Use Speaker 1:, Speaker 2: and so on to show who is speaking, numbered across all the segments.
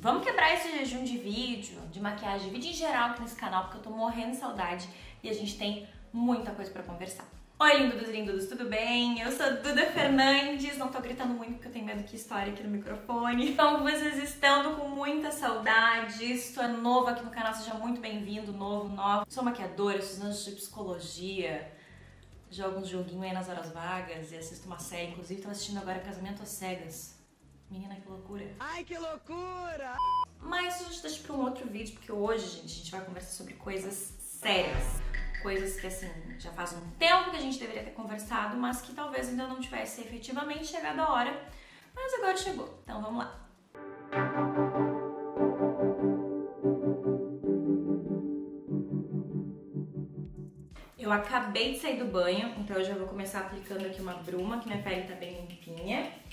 Speaker 1: Vamos quebrar esse jejum de vídeo, de maquiagem, de vídeo em geral aqui nesse canal, porque eu tô morrendo de saudade e a gente tem muita coisa pra conversar. Oi, lindudos, tudo bem? Eu sou Duda Fernandes, não tô gritando muito porque eu tenho medo que estoure aqui no microfone. Então, vocês estão com muita saudade, se tu é novo aqui no canal, seja muito bem-vindo, nova. Sou maquiadora, estudante de psicologia, jogo uns joguinhos aí nas horas vagas e assisto uma série, inclusive tô assistindo agora Casamento às Cegas. Menina, que loucura!
Speaker 2: Ai, que loucura!
Speaker 1: Mas a gente deixa pra um outro vídeo, porque hoje, gente, a gente vai conversar sobre coisas sérias. Coisas que, assim, já faz um tempo que a gente deveria ter conversado, mas que talvez ainda não tivesse efetivamente chegado a hora. Mas agora chegou. Então, vamos lá. Eu acabei de sair do banho, então eu já vou começar aplicando aqui uma bruma, que minha pele tá bem limpinha.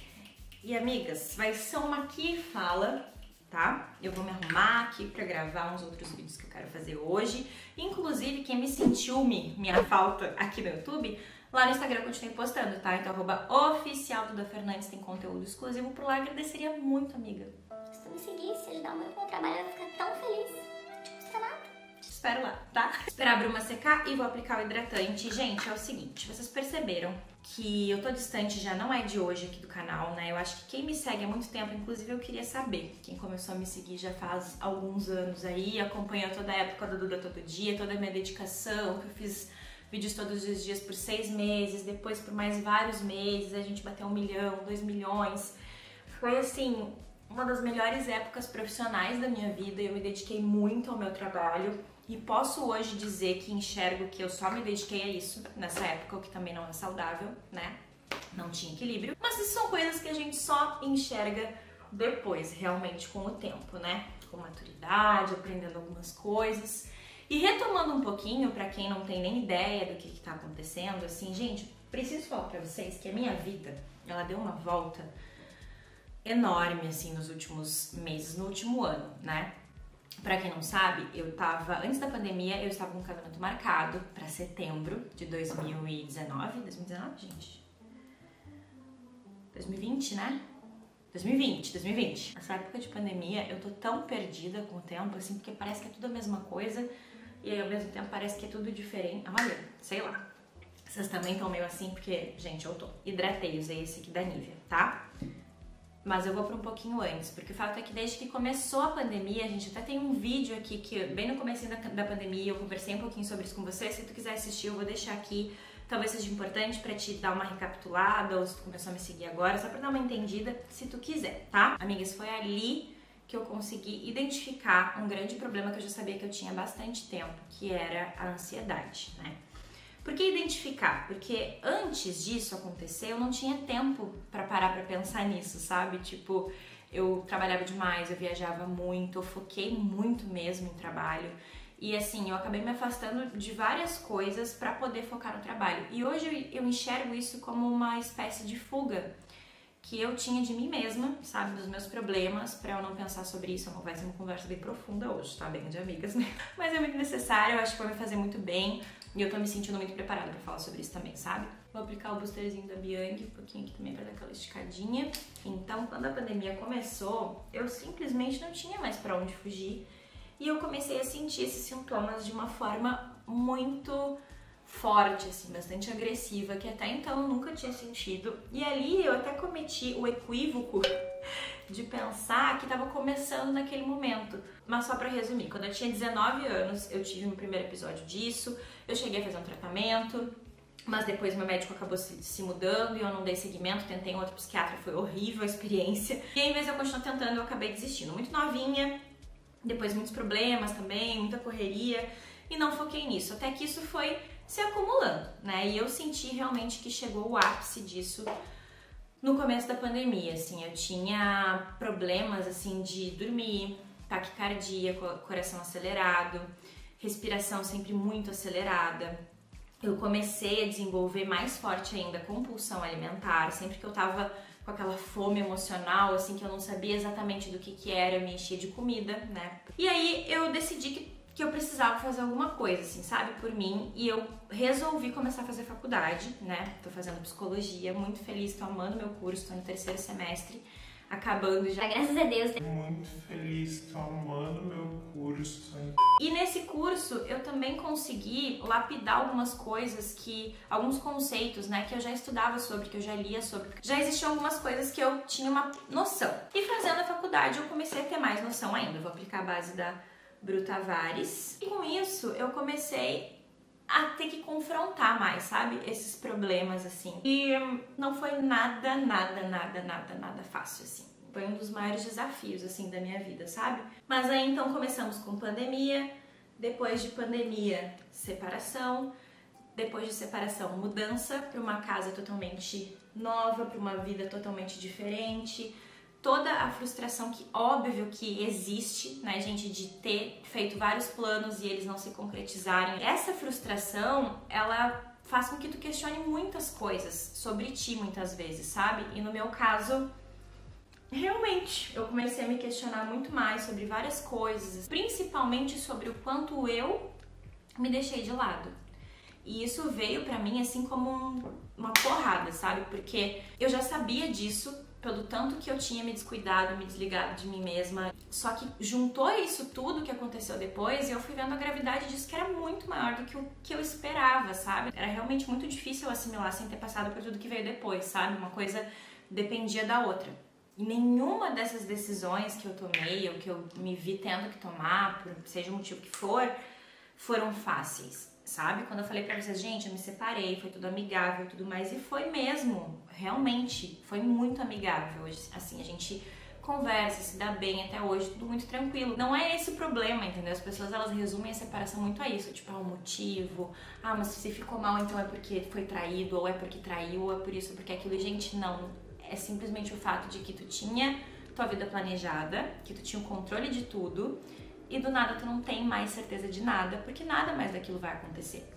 Speaker 1: E, amigas, vai ser uma aqui e fala, tá? Eu vou me arrumar aqui pra gravar uns outros vídeos que eu quero fazer hoje. Inclusive, quem me sentiu minha falta aqui no YouTube, lá no Instagram eu continuei postando, tá? Então, @oficial Duda Fernandes tem conteúdo exclusivo por lá. Agradeceria muito, amiga.
Speaker 3: Se tu me seguisse, ajudar o meu trabalho, eu ia ficar tão feliz. Não te custa nada.
Speaker 1: Te espero lá, tá? Esperar a bruma secar e vou aplicar o hidratante. Gente, é o seguinte, vocês perceberam que eu tô distante, já não é de hoje aqui do canal, né? Eu acho que quem me segue há muito tempo, inclusive eu queria saber. Quem começou a me seguir já faz alguns anos aí, acompanha toda a época do Duda Todo Dia, toda a minha dedicação, que eu fiz vídeos todos os dias por 6 meses, depois por mais vários meses, a gente bateu 1 milhão, 2 milhões. Foi assim, uma das melhores épocas profissionais da minha vida, eu me dediquei muito ao meu trabalho. E posso hoje dizer que enxergo que eu só me dediquei a isso nessa época, o que também não é saudável, né? Não tinha equilíbrio. Mas isso são coisas que a gente só enxerga depois, realmente com o tempo, né? Com maturidade, aprendendo algumas coisas. E retomando um pouquinho, pra quem não tem nem ideia do que tá acontecendo, assim, gente, preciso falar pra vocês que a minha vida, ela deu uma volta enorme, assim, nos últimos meses, no último ano, né? Pra quem não sabe, antes da pandemia, eu estava com um casamento marcado pra setembro de 2019. 2019, gente? 2020, né? 2020. Nessa época de pandemia, eu tô tão perdida com o tempo, assim, porque parece que é tudo a mesma coisa e aí ao mesmo tempo parece que é tudo diferente. Olha, sei lá. Vocês também estão meio assim, porque, gente, eu tô. Hidratei, usei esse aqui da Nivea, tá? Mas eu vou para um pouquinho antes, porque o fato é que desde que começou a pandemia, a gente até tem um vídeo aqui que bem no começo da pandemia eu conversei um pouquinho sobre isso com você. Se tu quiser assistir, eu vou deixar aqui. Talvez seja importante para te dar uma recapitulada, ou se tu começou a me seguir agora, só para dar uma entendida, se tu quiser, tá? Amigas, foi ali que eu consegui identificar um grande problema que eu já sabia que eu tinha há bastante tempo, que era a ansiedade, né? Por que identificar? Porque antes disso acontecer, eu não tinha tempo pra parar pra pensar nisso, sabe? Tipo, eu trabalhava demais, eu viajava muito, eu foquei muito mesmo em trabalho. E assim, eu acabei me afastando de várias coisas pra poder focar no trabalho. E hoje eu enxergo isso como uma espécie de fuga que eu tinha de mim mesma, sabe? Dos meus problemas, pra eu não pensar sobre isso. Vai ser uma conversa bem profunda hoje, tá? Bem de amigas, né? Mas é muito necessário, eu acho que vai me fazer muito bem. E eu tô me sentindo muito preparada pra falar sobre isso também, sabe? Vou aplicar o boosterzinho da Bianchi, um pouquinho aqui também pra dar aquela esticadinha. Então, quando a pandemia começou, eu simplesmente não tinha mais pra onde fugir. E eu comecei a sentir esses sintomas de uma forma muito forte, assim, bastante agressiva, que até então eu nunca tinha sentido. E ali eu até cometi o equívoco de pensar que tava começando naquele momento. Mas só pra resumir, quando eu tinha 19 anos, eu tive meu primeiro episódio disso, eu cheguei a fazer um tratamento, mas depois meu médico acabou se mudando e eu não dei seguimento, tentei um outro psiquiatra, foi horrível a experiência. E em vez de eu continuar tentando, eu acabei desistindo. Muito novinha, depois muitos problemas também, muita correria, e não foquei nisso. Até que isso foi se acumulando, né? E eu senti realmente que chegou o ápice disso no começo da pandemia, assim. Eu tinha problemas, assim, de dormir, taquicardia, coração acelerado, respiração sempre muito acelerada. Eu comecei a desenvolver mais forte ainda compulsão alimentar, sempre que eu tava com aquela fome emocional, assim, que eu não sabia exatamente do que era, eu me enchia de comida, né? E aí eu decidi que eu precisava fazer alguma coisa, assim, sabe, por mim, e eu resolvi começar a fazer faculdade, né? Tô fazendo psicologia, muito feliz, tô amando meu curso, tô no 3º semestre acabando já.
Speaker 3: Graças a Deus.
Speaker 4: Muito feliz, tô amando meu curso.
Speaker 1: E nesse curso eu também consegui lapidar algumas coisas alguns conceitos, né, que eu já estudava sobre, que eu já lia sobre. Já existiam algumas coisas que eu tinha uma noção. E fazendo a faculdade eu comecei a ter mais noção ainda. Eu vou aplicar a base da Bru Tavares. E com isso eu comecei a ter que confrontar mais, sabe? Esses problemas, assim. E não foi nada fácil, assim. Foi um dos maiores desafios, assim, da minha vida, sabe? Mas aí, então, começamos com pandemia. Depois de pandemia, separação. Depois de separação, mudança para uma casa totalmente nova, para uma vida totalmente diferente. Toda a frustração que, óbvio, que existe, né, gente, de ter feito vários planos e eles não se concretizarem. Essa frustração, ela faz com que tu questione muitas coisas sobre ti, muitas vezes, sabe? E no meu caso, realmente, eu comecei a me questionar muito mais sobre várias coisas, principalmente sobre o quanto eu me deixei de lado. E isso veio pra mim assim como uma porrada, sabe? Porque eu já sabia disso, pelo tanto que eu tinha me descuidado, me desligado de mim mesma. Só que juntou isso tudo que aconteceu depois e eu fui vendo a gravidade disso, que era muito maior do que o que eu esperava, sabe? Era realmente muito difícil eu assimilar sem ter passado por tudo que veio depois, sabe? Uma coisa dependia da outra. E nenhuma dessas decisões que eu tomei ou que eu me vi tendo que tomar, por seja o motivo que for, foram fáceis. Sabe? Quando eu falei pra vocês, gente, eu me separei, foi tudo amigável e tudo mais, e foi mesmo, realmente, foi muito amigável. Assim, a gente conversa, se dá bem até hoje, tudo muito tranquilo. Não é esse o problema, entendeu? As pessoas, elas resumem a separação muito a isso, tipo, o motivo, mas se ficou mal, então é porque foi traído, ou é porque traiu, ou é por isso, ou porque aquilo. E, gente, não, é simplesmente o fato de que tu tinha tua vida planejada, que tu tinha o controle de tudo, e do nada tu não tem mais certeza de nada, porque nada mais daquilo vai acontecer.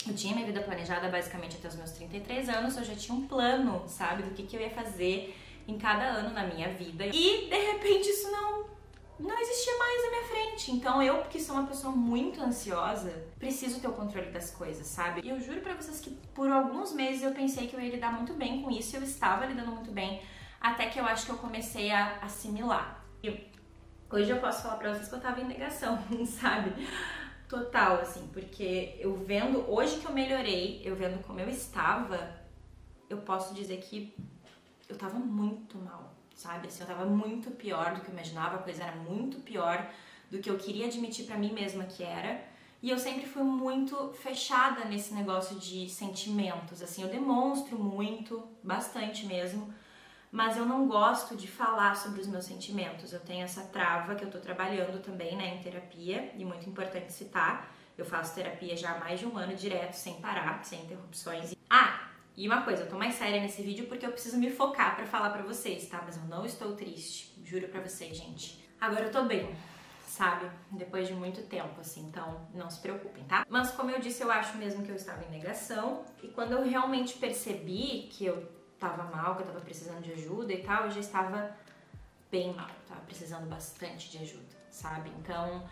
Speaker 1: Eu tinha minha vida planejada basicamente até os meus 33 anos, eu já tinha um plano, sabe, do que eu ia fazer em cada ano na minha vida. E, de repente, isso não existia mais na minha frente. Então eu, que sou uma pessoa muito ansiosa, preciso ter o controle das coisas, sabe? E eu juro pra vocês que por alguns meses eu pensei que eu ia lidar muito bem com isso, e eu estava lidando muito bem, até que eu acho que eu comecei a assimilar. E hoje eu posso falar pra vocês que eu tava em negação, sabe? Total, assim, porque eu vendo, hoje que eu melhorei, eu vendo como eu estava, eu posso dizer que eu tava muito mal, sabe? Assim, eu tava muito pior do que eu imaginava, a coisa era muito pior do que eu queria admitir pra mim mesma que era. E eu sempre fui muito fechada nesse negócio de sentimentos, assim, eu demonstro muito, bastante mesmo, mas eu não gosto de falar sobre os meus sentimentos. Eu tenho essa trava que eu tô trabalhando também, né, em terapia, e muito importante citar. Eu faço terapia já há mais de um ano direto, sem parar, sem interrupções. E uma coisa, eu tô mais séria nesse vídeo porque eu preciso me focar pra falar pra vocês, tá? Mas eu não estou triste, juro pra vocês, gente. Agora eu tô bem, sabe? Depois de muito tempo, assim, então não se preocupem, tá? Mas como eu disse, eu acho mesmo que eu estava em negação, e quando eu realmente percebi que eu tava mal, que eu tava precisando de ajuda e tal, eu já estava bem mal, tava precisando bastante de ajuda, sabe? Então,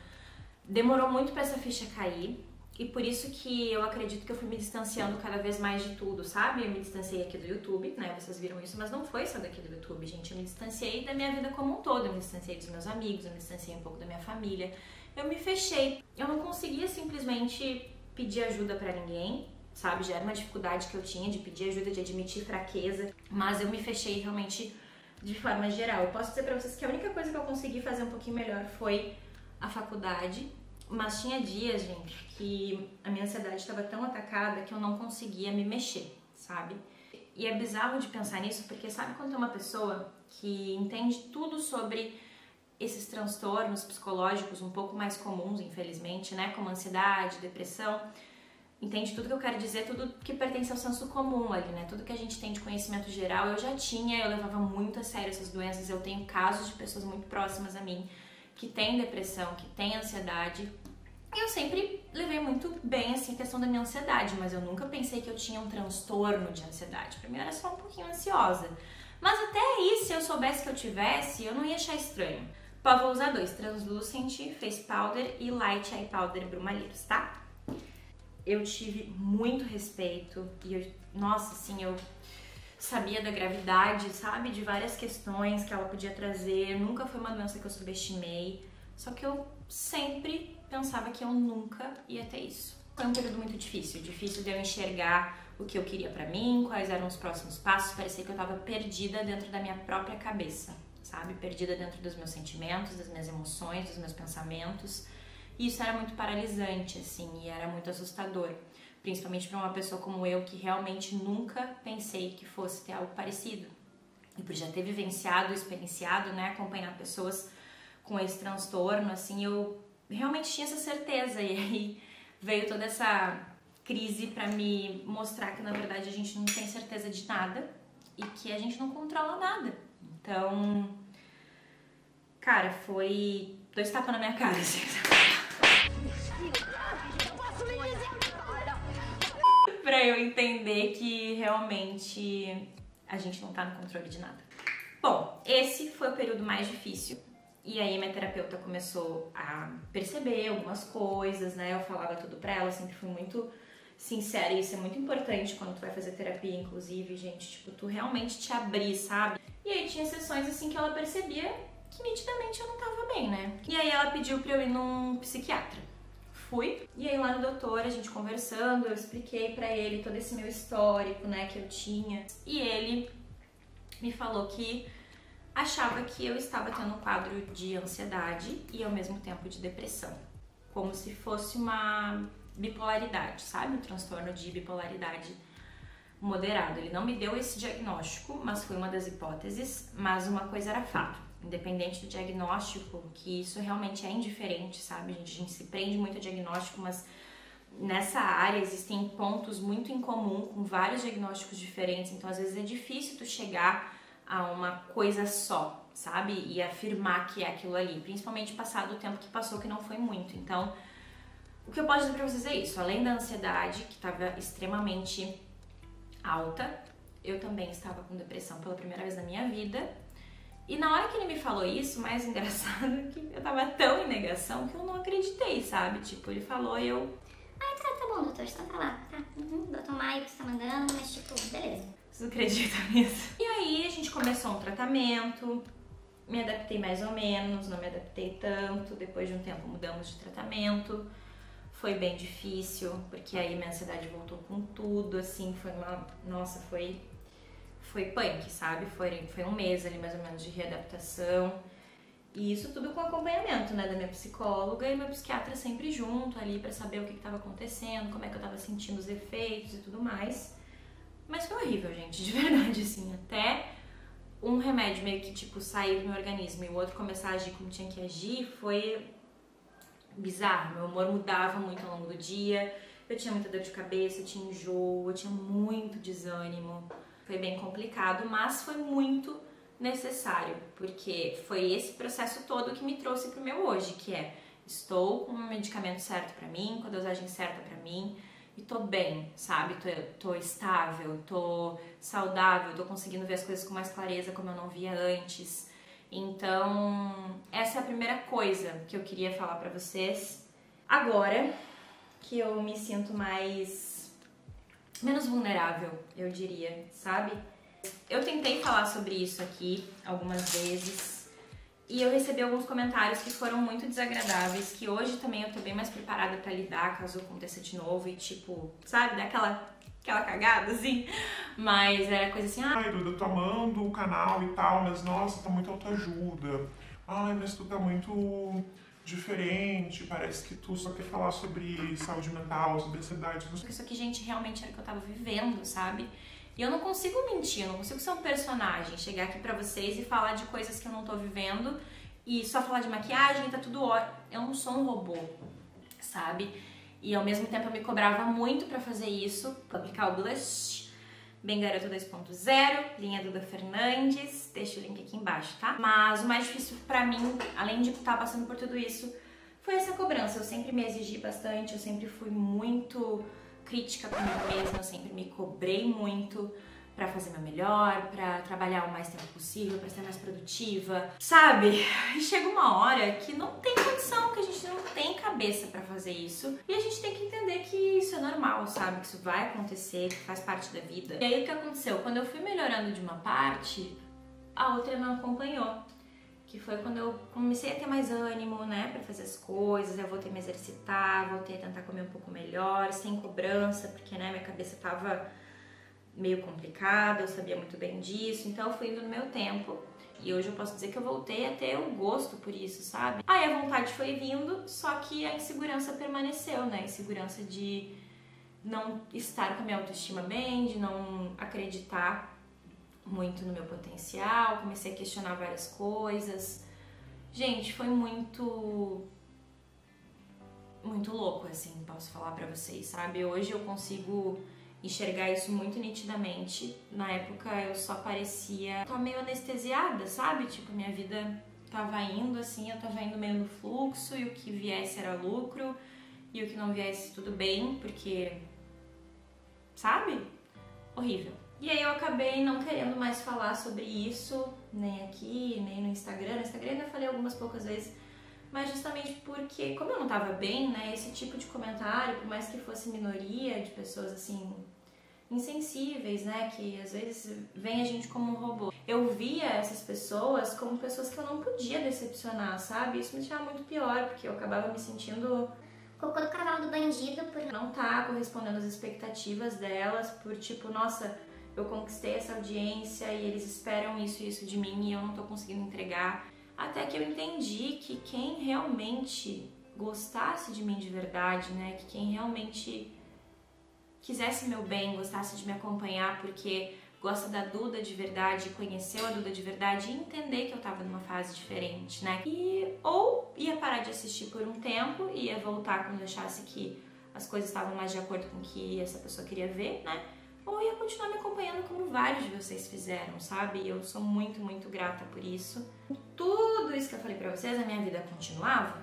Speaker 1: demorou muito pra essa ficha cair, e por isso que eu acredito que eu fui me distanciando cada vez mais de tudo, sabe? Eu me distanciei aqui do YouTube, né? Vocês viram isso, mas não foi só daqui do YouTube, gente. Eu me distanciei da minha vida como um todo, eu me distanciei dos meus amigos, eu me distanciei um pouco da minha família, eu me fechei. Eu não conseguia simplesmente pedir ajuda pra ninguém, sabe? Já era uma dificuldade que eu tinha de pedir ajuda, de admitir fraqueza, mas eu me fechei realmente de forma geral. Eu posso dizer pra vocês que a única coisa que eu consegui fazer um pouquinho melhor foi a faculdade, mas tinha dias, gente, que a minha ansiedade estava tão atacada que eu não conseguia me mexer, sabe? E é bizarro de pensar nisso, porque sabe quando tem uma pessoa que entende tudo sobre esses transtornos psicológicos um pouco mais comuns, infelizmente, né? Como ansiedade, depressão, entende tudo que eu quero dizer, tudo que pertence ao senso comum ali, né? Tudo que a gente tem de conhecimento geral, eu já tinha, eu levava muito a sério essas doenças, eu tenho casos de pessoas muito próximas a mim que têm depressão, que têm ansiedade, e eu sempre levei muito bem, assim, a questão da minha ansiedade, mas eu nunca pensei que eu tinha um transtorno de ansiedade. Pra mim eu era só um pouquinho ansiosa. Mas até aí, se eu soubesse que eu tivesse, eu não ia achar estranho. Pô, vou usar 2, Translucent Face Powder e Light Eye Powder Brumalheiros, tá? Eu tive muito respeito e nossa, assim, eu sabia da gravidade, sabe? De várias questões que ela podia trazer. Nunca foi uma doença que eu subestimei. Só que eu sempre pensava que eu nunca ia ter isso. Foi um período muito difícil de eu enxergar o que eu queria pra mim, quais eram os próximos passos. Parecia que eu tava perdida dentro da minha própria cabeça, sabe? Perdida dentro dos meus sentimentos, das minhas emoções, dos meus pensamentos. E isso era muito paralisante, assim, e era muito assustador. Principalmente para uma pessoa como eu, que realmente nunca pensei que fosse ter algo parecido. E por já ter vivenciado, experienciado, né, acompanhar pessoas com esse transtorno, assim, eu realmente tinha essa certeza. E aí veio toda essa crise para me mostrar que, na verdade, a gente não tem certeza de nada e que a gente não controla nada. Então, cara, foi 2 tapas na minha cara, assim. Pra eu entender que realmente a gente não tá no controle de nada. Bom, esse foi o período mais difícil. E aí minha terapeuta começou a perceber algumas coisas, né? Eu falava tudo pra ela, sempre fui muito sincera. E isso é muito importante quando tu vai fazer terapia, inclusive, gente. Tipo, tu realmente te abrir, sabe? E aí tinha sessões assim que ela percebia que nitidamente eu não tava bem, né? E aí ela pediu pra eu ir num psiquiatra. Fui, e aí lá no doutor, a gente conversando, eu expliquei pra ele todo esse meu histórico, né, que eu tinha. E ele me falou que achava que eu estava tendo um quadro de ansiedade e ao mesmo tempo de depressão. Como se fosse uma bipolaridade, sabe? Um transtorno de bipolaridade moderado. Ele não me deu esse diagnóstico, mas foi uma das hipóteses, mas uma coisa era fato. Independente do diagnóstico, que isso realmente é indiferente, sabe? A gente se prende muito ao diagnóstico, mas nessa área existem pontos muito em comum com vários diagnósticos diferentes, então às vezes é difícil tu chegar a uma coisa só, sabe? E afirmar que é aquilo ali, principalmente passado o tempo que passou, que não foi muito. Então, o que eu posso dizer pra vocês é isso: além da ansiedade, que estava extremamente alta, eu também estava com depressão pela primeira vez na minha vida. E na hora que ele me falou isso, o mais engraçado é que eu tava tão em negação que eu não acreditei, sabe? Tipo, ele falou e eu...
Speaker 3: Ai, tá bom, doutor, então tá lá. Tá, doutor Maio que você tá mandando, mas tipo, beleza.
Speaker 1: Vocês acreditam nisso? E aí a gente começou um tratamento, me adaptei mais ou menos, não me adaptei tanto. Depois de um tempo mudamos de tratamento. Foi bem difícil, porque aí minha ansiedade voltou com tudo, assim, foi uma... Nossa, foi punk, sabe? Foi um mês ali mais ou menos de readaptação. E isso tudo com acompanhamento, né, da minha psicóloga e meu psiquiatra sempre junto ali pra saber o que tava acontecendo, como é que eu tava sentindo os efeitos e tudo mais. Mas foi horrível, gente, de verdade, assim. Até um remédio meio que, tipo, sair do meu organismo e o outro começar a agir como tinha que agir, foi bizarro. Meu humor mudava muito ao longo do dia, eu tinha muita dor de cabeça, eu tinha enjoo, eu tinha muito desânimo. Foi bem complicado, mas foi muito necessário, porque foi esse processo todo que me trouxe pro meu hoje, que é: estou com o medicamento certo pra mim, com a dosagem certa pra mim, e tô bem, sabe? Tô estável, tô saudável, tô conseguindo ver as coisas com mais clareza como eu não via antes. Então, essa é a primeira coisa que eu queria falar pra vocês. Agora que eu me sinto menos vulnerável, eu diria, sabe? Eu tentei falar sobre isso aqui algumas vezes e eu recebi alguns comentários que foram muito desagradáveis, que hoje também eu tô bem mais preparada pra lidar caso aconteça de novo e, tipo, sabe, dar aquela cagada, assim. Mas era coisa assim,
Speaker 4: Ai, Duda, eu tô amando o canal e tal, mas nossa, tá muito autoajuda. Ai, mas tu tá muito diferente, parece que tu só quer falar sobre saúde mental, sobre ansiedade.
Speaker 1: Isso aqui, gente, realmente era o que eu tava vivendo, sabe? E eu não consigo mentir, eu não consigo ser um personagem, chegar aqui pra vocês e falar de coisas que eu não tô vivendo e só falar de maquiagem, tá tudo ótimo. Eu não sou um robô, sabe? E ao mesmo tempo eu me cobrava muito pra fazer isso, pra aplicar o blush. Bem Garota 2.0, linha Duda Fernandes, deixa o link aqui embaixo, tá? Mas o mais difícil pra mim, além de estar passando por tudo isso, foi essa cobrança. Eu sempre me exigi bastante, eu sempre fui muito crítica comigo mesma, eu sempre me cobrei muito pra fazer meu melhor, pra trabalhar o mais tempo possível, pra ser mais produtiva, sabe? E chega uma hora que não tem condição, que a gente não tem cabeça cabeça pra fazer isso. E a gente tem que entender que isso é normal, sabe? Que isso vai acontecer, que faz parte da vida. E aí o que aconteceu? Quando eu fui melhorando de uma parte, a outra não acompanhou. Que foi quando eu comecei a ter mais ânimo, né, pra fazer as coisas, eu voltei a me exercitar, voltei a tentar comer um pouco melhor, sem cobrança, porque, né, minha cabeça tava meio complicada, eu sabia muito bem disso, então eu fui indo no meu tempo. E hoje eu posso dizer que eu voltei a ter o gosto por isso, sabe? Aí a vontade foi vindo, só que a insegurança permaneceu, né? A insegurança de não estar com a minha autoestima bem, de não acreditar muito no meu potencial, comecei a questionar várias coisas. Gente, foi muito louco, assim, posso falar pra vocês, sabe? Hoje eu consigo enxergar isso muito nitidamente. Na época eu só parecia... Tava meio anestesiada, sabe? Tipo, minha vida tava indo assim, eu tava indo meio no fluxo e o que viesse era lucro e o que não viesse tudo bem, porque... Sabe? Horrível. E aí eu acabei não querendo mais falar sobre isso, nem aqui, nem no Instagram. No Instagram eu ainda falei algumas poucas vezes, mas justamente porque, como eu não tava bem, né, esse tipo de comentário, por mais que fosse minoria de pessoas, assim, insensíveis, né, que às vezes veem a gente como um robô. Eu via essas pessoas como pessoas que eu não podia decepcionar, sabe? Isso me deixava muito pior, porque eu acabava me sentindo...
Speaker 3: Cocô do cavalo do bandido por
Speaker 1: não tá correspondendo às expectativas delas, por tipo, nossa... Eu conquistei essa audiência e eles esperam isso e isso de mim e eu não tô conseguindo entregar. Até que eu entendi que quem realmente gostasse de mim de verdade, né? Que quem realmente quisesse meu bem, gostasse de me acompanhar porque gosta da Duda de verdade, conheceu a Duda de verdade e entender que eu tava numa fase diferente, né? E ou ia parar de assistir por um tempo, ia voltar quando achasse que as coisas estavam mais de acordo com o que essa pessoa queria ver, né? Ou ia continuar me acompanhando como vários de vocês fizeram, sabe? E eu sou muito, muito grata por isso. Tudo isso que eu falei pra vocês, a minha vida continuava,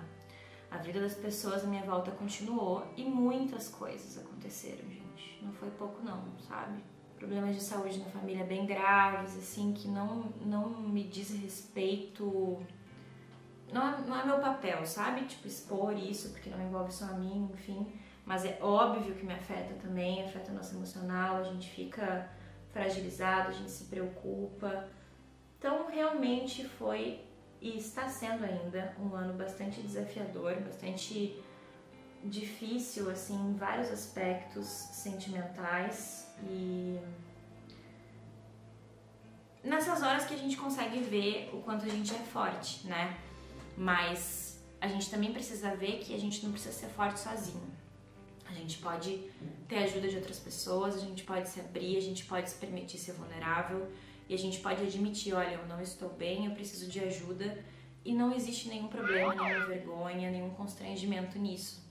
Speaker 1: a vida das pessoas à minha volta continuou e muitas coisas aconteceram, gente. Não foi pouco não, sabe? Problemas de saúde na família bem graves, assim, que não me diz respeito... Não é meu papel, sabe? Tipo, expor isso, porque não envolve só a mim, enfim... Mas é óbvio que me afeta também, afeta o nosso emocional, a gente fica fragilizado, a gente se preocupa. Então, realmente foi e está sendo ainda um ano bastante desafiador, bastante difícil, assim, em vários aspectos sentimentais. E nessas horas que a gente consegue ver o quanto a gente é forte, né? Mas a gente também precisa ver que a gente não precisa ser forte sozinho. A gente pode ter ajuda de outras pessoas, a gente pode se abrir, a gente pode se permitir ser vulnerável e a gente pode admitir, olha, eu não estou bem, eu preciso de ajuda e não existe nenhum problema, nenhuma vergonha, nenhum constrangimento nisso.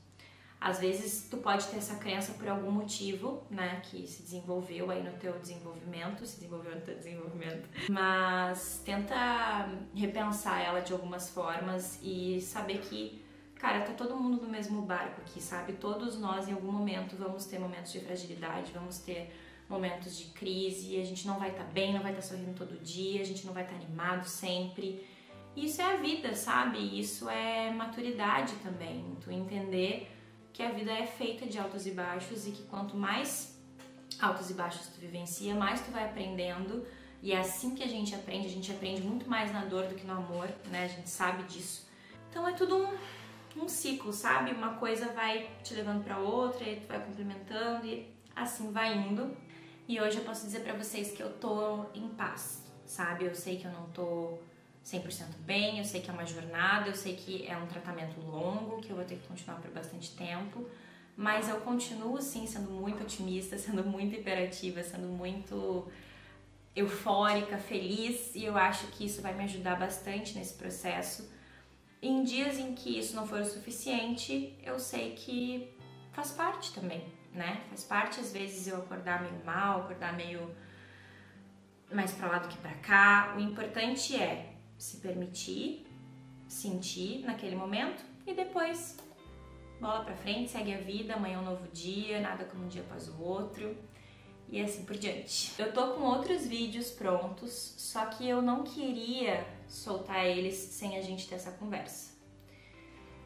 Speaker 1: Às vezes tu pode ter essa crença por algum motivo, né, que se desenvolveu aí no teu desenvolvimento, mas tenta repensar ela de algumas formas e saber que cara, tá todo mundo no mesmo barco aqui, sabe? Todos nós, em algum momento, vamos ter momentos de fragilidade, vamos ter momentos de crise, a gente não vai estar bem, não vai estar sorrindo todo dia, a gente não vai estar animado sempre. Isso é a vida, sabe? Isso é maturidade também, tu entender que a vida é feita de altos e baixos e que quanto mais altos e baixos tu vivencia, mais tu vai aprendendo. E é assim que a gente aprende muito mais na dor do que no amor, né? A gente sabe disso. Então é tudo um ciclo, sabe? Uma coisa vai te levando pra outra e tu vai complementando e assim vai indo. E hoje eu posso dizer pra vocês que eu tô em paz, sabe? Eu sei que eu não tô 100% bem, eu sei que é uma jornada, eu sei que é um tratamento longo, que eu vou ter que continuar por bastante tempo, mas eu continuo sim sendo muito otimista, sendo muito hiperativa, sendo muito eufórica, feliz, e eu acho que isso vai me ajudar bastante nesse processo. Em dias em que isso não for o suficiente, eu sei que faz parte também, né? Faz parte, às vezes, eu acordar meio mal, acordar meio mais pra lá do que pra cá. O importante é se permitir, sentir naquele momento e depois bola pra frente, segue a vida, amanhã é um novo dia, nada como um dia após o outro. E assim por diante. Eu tô com outros vídeos prontos, só que eu não queria soltar eles sem a gente ter essa conversa.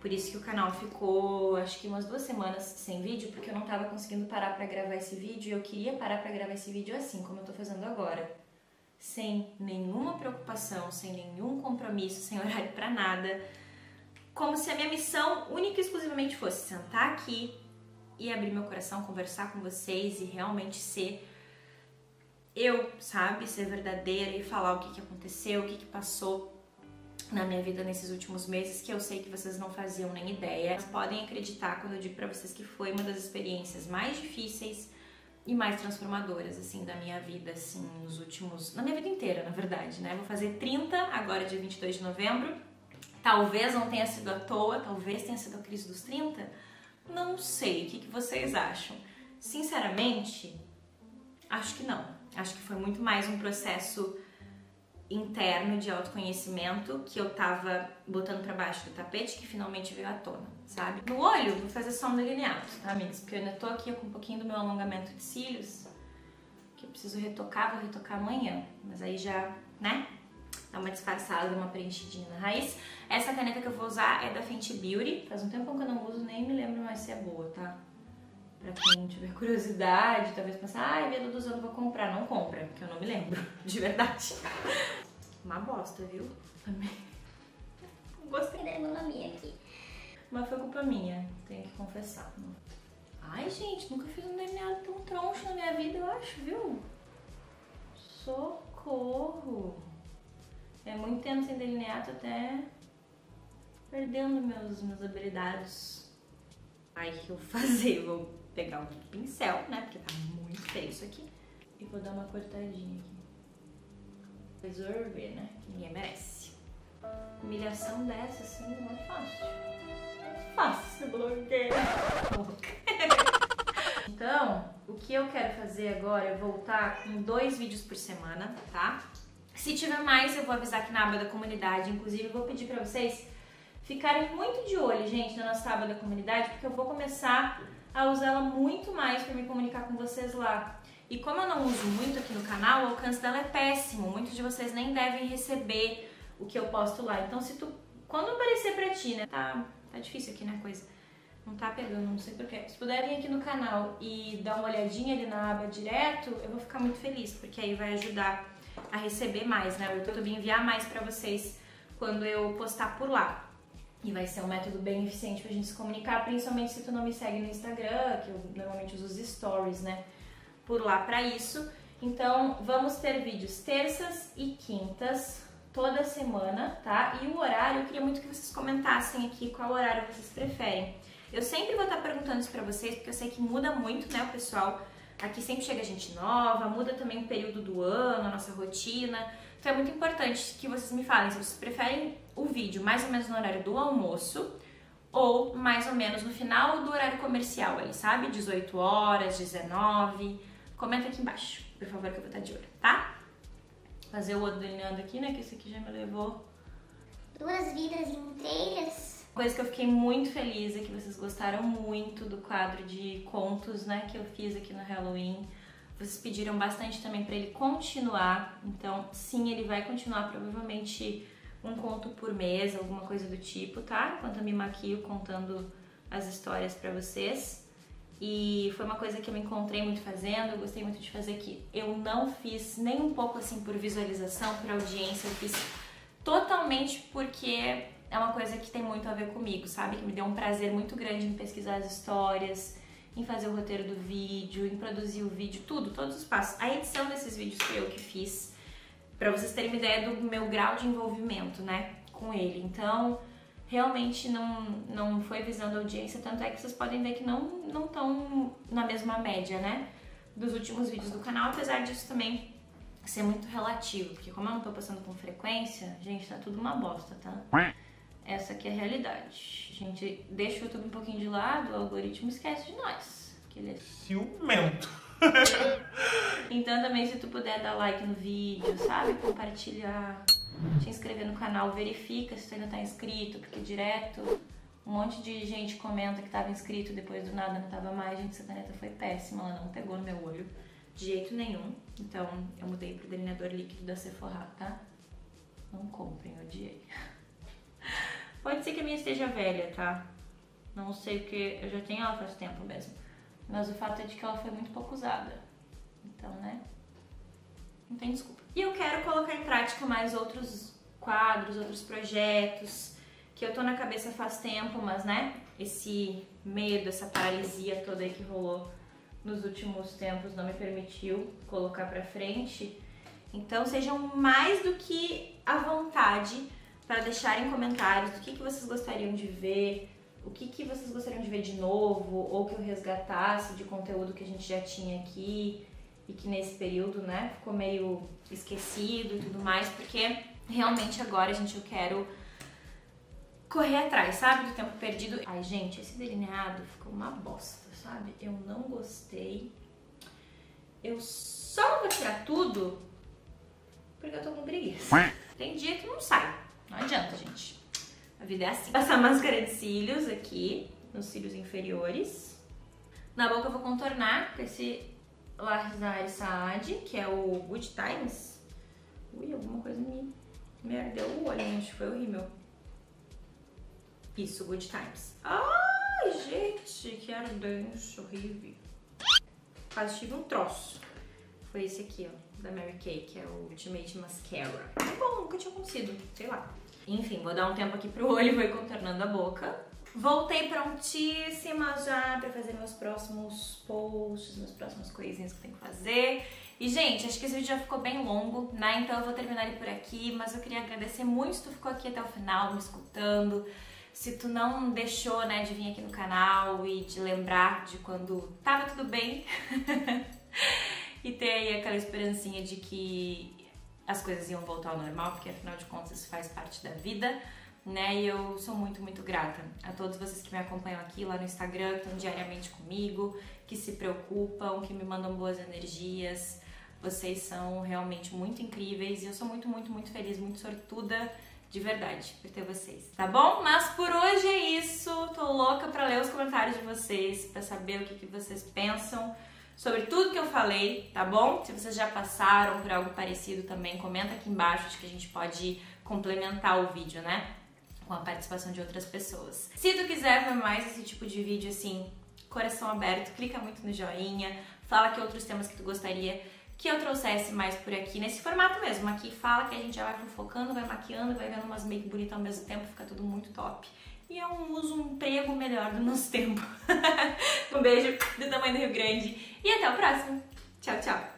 Speaker 1: Por isso que o canal ficou, acho que umas 2 semanas sem vídeo, porque eu não tava conseguindo parar pra gravar esse vídeo e eu queria parar pra gravar esse vídeo assim, como eu tô fazendo agora. Sem nenhuma preocupação, sem nenhum compromisso, sem horário pra nada. Como se a minha missão única e exclusivamente fosse sentar aqui e abrir meu coração, conversar com vocês e realmente ser eu, sabe? Ser verdadeira e falar o que aconteceu, o que passou na minha vida nesses últimos meses, que eu sei que vocês não faziam nem ideia. Vocês podem acreditar quando eu digo pra vocês que foi uma das experiências mais difíceis e mais transformadoras, assim, da minha vida, assim, na minha vida inteira, na verdade, né? Vou fazer 30 agora, dia 22 de novembro. Talvez não tenha sido à toa, talvez tenha sido a crise dos 30. Não sei, o que vocês acham? Sinceramente, acho que não. Acho que foi muito mais um processo interno de autoconhecimento que eu tava botando pra baixo do tapete, que finalmente veio à tona, sabe? No olho, vou fazer só um delineado, tá, amigos? Porque eu ainda tô aqui com um pouquinho do meu alongamento de cílios, que eu preciso retocar, vou retocar amanhã. Mas aí já, né? Dá uma disfarçada, uma preenchidinha na raiz. Essa caneta que eu vou usar é da Fenty Beauty. Faz um tempo que eu não uso, nem me lembro mais se é boa, tá? Pra quem tiver curiosidade, talvez pensar, ai, Bia, Dudu, eu vou comprar. Não compra, porque eu não me lembro, de verdade. Uma bosta, viu? Também. Não gostei
Speaker 3: da ergonomia aqui.
Speaker 1: Mas foi culpa minha, tenho que confessar. Ai, gente, nunca fiz um delineado tão troncho na minha vida, eu acho, viu? Socorro! É muito tempo sem delineado, até perdendo meus habilidades. Aí, o que eu vou fazer? Vou pegar um pincel, né? Porque tá muito feio isso aqui. E vou dar uma cortadinha aqui. Resolver, né? Que ninguém merece. Humilhação dessa, assim, não é fácil. Não é fácil ser blogueira. Então, o que eu quero fazer agora é voltar com 2 vídeos por semana, tá? Se tiver mais, eu vou avisar aqui na aba da comunidade. Inclusive, eu vou pedir pra vocês ficarem muito de olho, gente, na nossa aba da comunidade, porque eu vou começar a usá-la muito mais pra me comunicar com vocês lá. E como eu não uso muito aqui no canal, o alcance dela é péssimo. Muitos de vocês nem devem receber o que eu posto lá. Então, quando aparecer pra ti, né? Tá difícil aqui, né, coisa? Não tá pegando, não sei porquê. Se puderem aqui no canal e dar uma olhadinha ali na aba direto, eu vou ficar muito feliz, porque aí vai ajudar a receber mais, né? O YouTube enviar mais pra vocês quando eu postar por lá. E vai ser um método bem eficiente pra gente se comunicar, principalmente se tu não me segue no Instagram, que eu normalmente uso os stories, né? Por lá pra isso. Então, vamos ter vídeos terças e quintas, toda semana, tá? E o horário, eu queria muito que vocês comentassem aqui qual horário vocês preferem. Eu sempre vou estar perguntando isso pra vocês, porque eu sei que muda muito, né, o pessoal. Aqui sempre chega gente nova, muda também o período do ano, a nossa rotina. Então é muito importante que vocês me falem se vocês preferem o vídeo mais ou menos no horário do almoço ou mais ou menos no final do horário comercial ali, sabe? 18 horas, 19. Comenta aqui embaixo, por favor, que eu vou estar de olho, tá? Fazer o outro delineado aqui, né? Que esse aqui já me levou
Speaker 3: 2 vidas inteiras.
Speaker 1: Coisa que eu fiquei muito feliz é que vocês gostaram muito do quadro de contos, né, que eu fiz aqui no Halloween. Vocês pediram bastante também pra ele continuar, então sim, ele vai continuar, provavelmente um conto por mês, alguma coisa do tipo, tá? Enquanto eu me maquio contando as histórias pra vocês. E foi uma coisa que eu me encontrei muito fazendo, eu gostei muito de fazer aqui. Eu não fiz nem um pouco assim por visualização, por audiência, eu fiz totalmente porque é uma coisa que tem muito a ver comigo, sabe? Que me deu um prazer muito grande em pesquisar as histórias, em fazer o roteiro do vídeo, em produzir o vídeo, tudo, todos os passos. A edição desses vídeos foi eu que fiz, pra vocês terem uma ideia do meu grau de envolvimento, né, com ele. Então, realmente não foi visando a audiência, tanto é que vocês podem ver que não estão na mesma média, né, dos últimos vídeos do canal, apesar disso também ser muito relativo, porque como eu não tô postando com frequência, gente, tá tudo uma bosta, tá? Essa aqui é a realidade. A gente deixa o YouTube um pouquinho de lado, o algoritmo esquece de nós. Que ele é
Speaker 4: ciumento.
Speaker 1: Então também, se tu puder dar like no vídeo, sabe? Compartilhar, te inscrever no canal, verifica se tu ainda tá inscrito, porque direto um monte de gente comenta que tava inscrito, depois do nada não tava mais. Gente, essa caneta foi péssima, ela não pegou no meu olho de jeito nenhum. Então eu mudei pro delineador líquido da Sephora, tá? Não comprem, eu odiei. Pode ser que a minha esteja velha, tá? Não sei, porque eu já tenho ela faz tempo mesmo. Mas o fato é de que ela foi muito pouco usada. Então, né? Não tem desculpa. E eu quero colocar em prática mais outros quadros, outros projetos que eu tô na cabeça faz tempo, mas, né? Esse medo, essa paralisia toda aí que rolou nos últimos tempos não me permitiu colocar pra frente. Então, sejam mais do que à vontade para deixarem comentários do que vocês gostariam de ver, o que vocês gostariam de ver de novo, ou que eu resgatasse de conteúdo que a gente já tinha aqui e que nesse período, né, ficou meio esquecido e tudo mais, porque realmente agora, gente, eu quero correr atrás, sabe, do tempo perdido. Ai, gente, esse delineado ficou uma bosta, sabe? Eu não gostei. Eu só não vou tirar tudo porque eu tô com preguiça. Tem dia que não sai. Não adianta, gente. A vida é assim. Passar máscara de cílios aqui, nos cílios inferiores. Na boca eu vou contornar com esse Lahzari Saad, que é o Good Times. Ui, alguma coisa me ardeu o olho, gente. Foi horrível. Isso, Good Times. Ai, gente, que ardência horrível. Quase tive um troço. Foi esse aqui, ó, da Mary Kay, que é o Ultimate Mascara. É bom, nunca tinha conseguido, sei lá. Enfim, vou dar um tempo aqui pro olho e vou ir contornando a boca. Voltei prontíssima já pra fazer meus próximos posts, minhas próximas coisinhas que eu tenho que fazer. E, gente, acho que esse vídeo já ficou bem longo, né? Então eu vou terminar ele por aqui, mas eu queria agradecer muito se tu ficou aqui até o final, me escutando. Se tu não deixou, né, de vir aqui no canal e de lembrar de quando tava tudo bem e ter aí aquela esperancinha de que as coisas iam voltar ao normal, porque afinal de contas isso faz parte da vida, né? E eu sou muito, muito grata a todos vocês que me acompanham aqui lá no Instagram, que estão diariamente comigo, que se preocupam, que me mandam boas energias. Vocês são realmente muito incríveis e eu sou muito, muito, muito feliz, muito sortuda de verdade por ter vocês, tá bom? Mas por hoje é isso. Tô louca pra ler os comentários de vocês, pra saber o que vocês pensam sobre tudo que eu falei, tá bom? Se vocês já passaram por algo parecido também, comenta aqui embaixo, acho que a gente pode complementar o vídeo, né? Com a participação de outras pessoas. Se tu quiser ver mais esse tipo de vídeo assim, coração aberto, clica muito no joinha, fala que outros temas que tu gostaria que eu trouxesse mais por aqui, nesse formato mesmo. Aqui fala que a gente já vai fofocando, vai maquiando, vai vendo umas make bonitas ao mesmo tempo, fica tudo muito top. E é um emprego melhor do nosso tempo. Um beijo do tamanho do Rio Grande e até o próximo. Tchau, tchau!